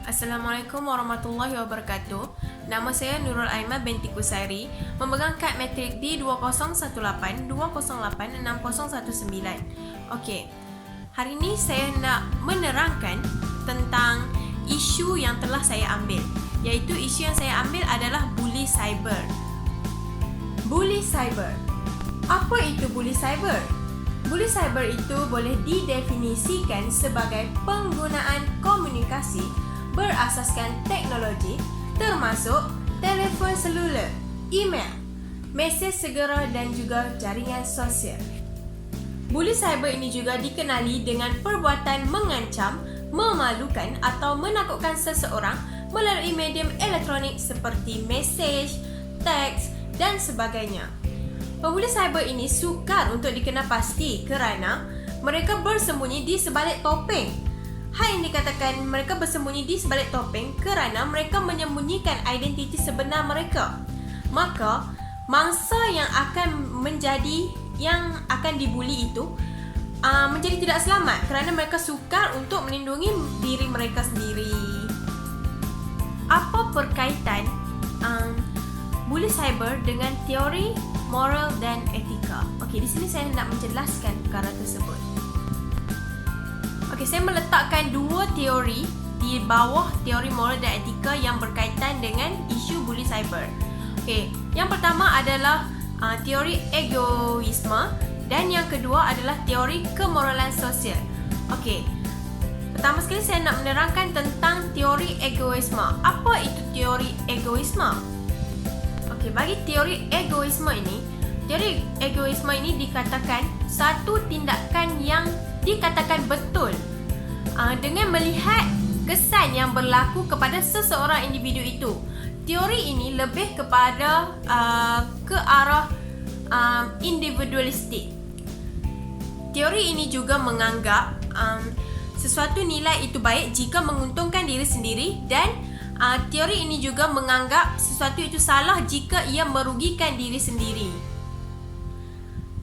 Assalamualaikum warahmatullahi wabarakatuh. Nama saya Nurul Aiman binti Kusairi, memegang kad matrik D2018-208-6019. Okey, hari ini saya nak menerangkan tentang isu yang telah saya ambil, iaitu isu yang saya ambil adalah bully cyber. Bully cyber. Apa itu bully cyber? Bully cyber itu boleh didefinisikan sebagai penggunaan komunikasi berasaskan teknologi termasuk telefon seluler, email, mesej segera dan juga jaringan sosial. Bully cyber ini juga dikenali dengan perbuatan mengancam, memalukan atau menakutkan seseorang melalui medium elektronik seperti mesej, teks dan sebagainya. Pembuli cyber ini sukar untuk dikenal pasti kerana mereka bersembunyi di sebalik topeng. Hal yang dikatakan mereka bersembunyi di sebalik topeng kerana mereka menyembunyikan identiti sebenar mereka. Maka, mangsa yang akan dibuli itu menjadi tidak selamat kerana mereka sukar untuk melindungi diri mereka sendiri. Apa perkaitan bully cyber dengan teori moral dan etika? Okey, di sini saya nak menjelaskan perkara tersebut. Okey, saya meletakkan dua teori di bawah teori moral dan etika yang berkaitan dengan isu bully cyber. Okey, yang pertama adalah teori egoisme dan yang kedua adalah teori kemoralan sosial. Okey, pertama sekali saya nak menerangkan tentang teori egoisme. Apa itu teori egoisme? Okey, bagi teori egoisme ini dikatakan satu tindakan yang dikatakan betul dengan melihat kesan yang berlaku kepada seseorang individu itu. Teori ini lebih kepada ke arah individualistik. Teori ini juga menganggap sesuatu nilai itu baik jika menguntungkan diri sendiri dan teori ini juga menganggap sesuatu itu salah jika ia merugikan diri sendiri.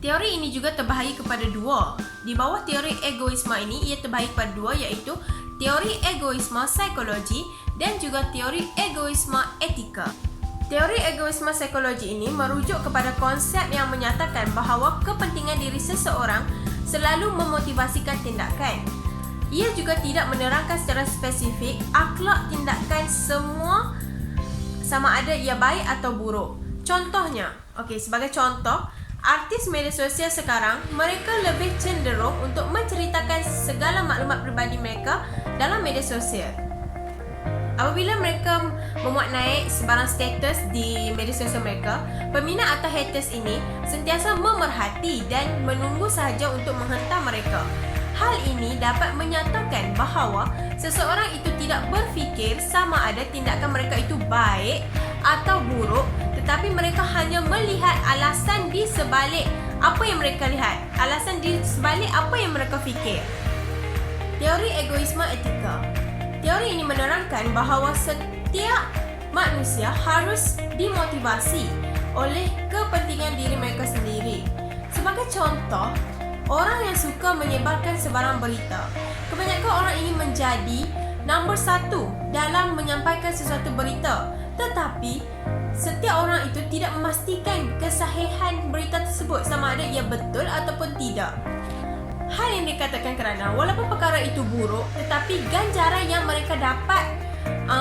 Teori ini juga terbahagi kepada dua. Di bawah teori egoisme ini, ia terbahagi kepada dua, iaitu teori egoisme psikologi dan juga teori egoisme etika. Teori egoisme psikologi ini merujuk kepada konsep yang menyatakan bahawa kepentingan diri seseorang selalu memotivasikan tindakan. Ia juga tidak menerangkan secara spesifik akhlak tindakan semua sama ada ia baik atau buruk. Contohnya, sebagai contoh, artis media sosial sekarang mereka lebih cenderung untuk menceritakan segala maklumat peribadi mereka dalam media sosial. Apabila mereka memuat naik sebarang status di media sosial mereka, peminat atau haters ini sentiasa memerhati dan menunggu sahaja untuk menghentam mereka. Hal ini dapat menyatakan bahawa seseorang itu tidak berfikir sama ada tindakan mereka itu baik atau buruk, tetapi mereka hanya melihat alasan di sebalik apa yang mereka lihat, alasan di sebalik apa yang mereka fikir. Teori egoisme etika. Teori ini menerangkan bahawa setiap manusia harus dimotivasi oleh kepentingan diri mereka sendiri. Sebagai contoh, orang yang suka menyebarkan sebarang berita, kebanyakan orang ini menjadi nombor satu dalam menyampaikan sesuatu berita, tetapi setiap orang itu tidak memastikan kesahihan berita tersebut sama ada ia betul ataupun tidak. Hal yang dikatakan kerana walaupun perkara itu buruk, tetapi ganjaran yang mereka dapat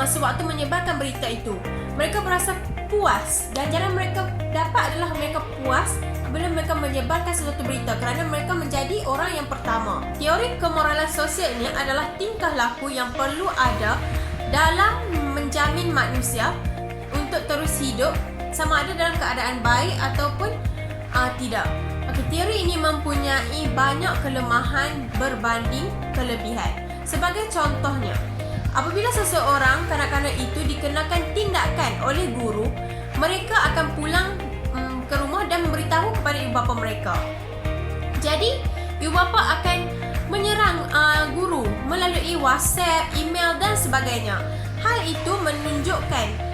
sewaktu menyebarkan berita itu, mereka berasa puas. Ganjaran mereka dapat adalah mereka puas apabila mereka menyebarkan sesuatu berita kerana mereka menjadi orang yang pertama. Teori kemoralan sosial ini adalah tingkah laku yang perlu ada dalam menjamin manusia untuk terus hidup sama ada dalam keadaan baik ataupun tidak. Teori ini mempunyai banyak kelemahan berbanding kelebihan. Sebagai contohnya, apabila seseorang kanak-kanak itu dikenakan tindakan oleh guru, mereka akan pulang ke rumah dan memberitahu kepada ibu bapa mereka. Jadi, ibu bapa akan menyerang guru melalui WhatsApp, email dan sebagainya. Hal itu menunjukkan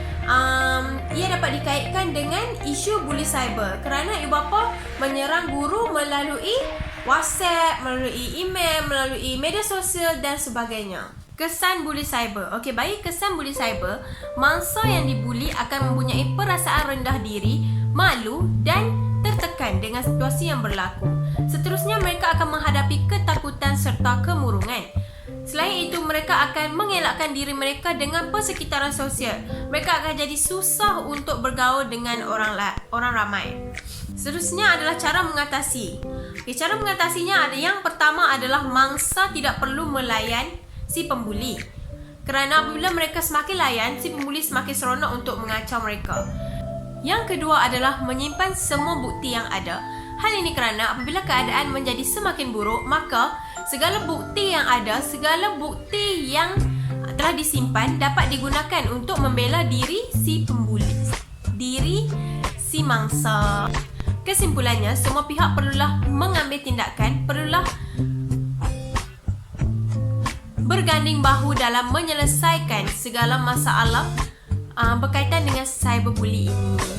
ia dapat dikaitkan dengan isu bully cyber kerana ibu bapa menyerang guru melalui WhatsApp, melalui email, melalui media sosial dan sebagainya. kesan buli cyber. Okey, bagi kesan buli cyber, mangsa yang dibuli akan mempunyai perasaan rendah diri, malu dan tertekan dengan situasi yang berlaku. Seterusnya, mereka akan menghadapi ketakutan serta kemurungan. Selain itu, mereka akan mengelakkan diri mereka dengan persekitaran sosial. Mereka akan jadi susah untuk bergaul dengan orang ramai. Seterusnya adalah cara mengatasi. Okay, cara mengatasinya ada yang pertama adalah mangsa tidak perlu melayan si pembuli. Kerana apabila mereka semakin layan, si pembuli semakin seronok untuk mengacau mereka. Yang kedua adalah menyimpan semua bukti yang ada. Hal ini kerana apabila keadaan menjadi semakin buruk, maka segala bukti yang ada, segala bukti yang telah disimpan dapat digunakan untuk membela diri si pembuli, diri si mangsa. Kesimpulannya, semua pihak perlulah mengambil tindakan, perlulah berganding bahu dalam menyelesaikan segala masalah berkaitan dengan cyberbully ini.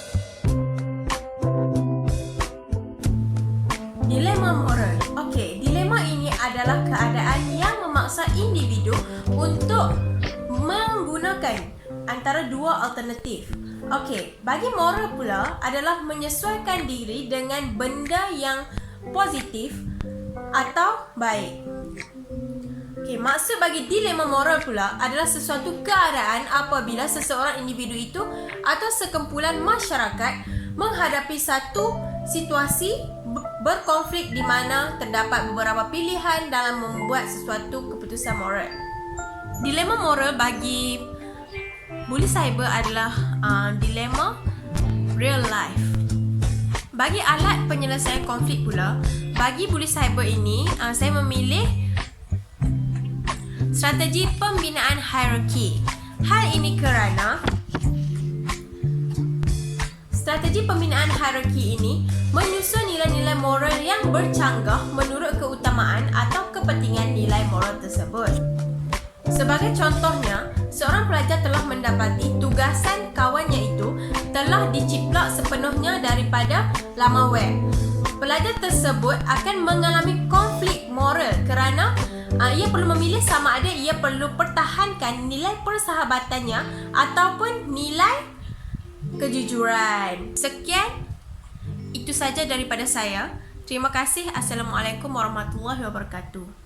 Dilema moral. Okey, dilema ini adalah keadaan yang memaksa individu untuk menggunakan antara dua alternatif. Okey, bagi moral pula adalah menyesuaikan diri dengan benda yang positif atau baik. Okay, maksud bagi dilema moral pula adalah sesuatu keadaan apabila seseorang individu itu atau sekumpulan masyarakat menghadapi satu situasi berkonflik di mana terdapat beberapa pilihan dalam membuat sesuatu keputusan moral. Dilema moral bagi buli cyber adalah dilema real life. Bagi alat penyelesaian konflik pula, bagi buli cyber ini, saya memilih strategi pembinaan hierarki. Hal ini kerana strategi pembinaan hierarki ini menyusun nilai-nilai moral yang bercanggah menurut keutamaan atau kepentingan nilai moral tersebut. Sebagai contohnya, seorang pelajar telah mendapati tugasan kawannya itu telah diciplak sepenuhnya daripada laman web. Pelajar tersebut akan mengalami konflik moral kerana ia perlu memilih sama ada ia perlu pertahankan nilai persahabatannya ataupun nilai kejujuran. Sekian, itu saja daripada saya. Terima kasih. Assalamualaikum warahmatullahi wabarakatuh.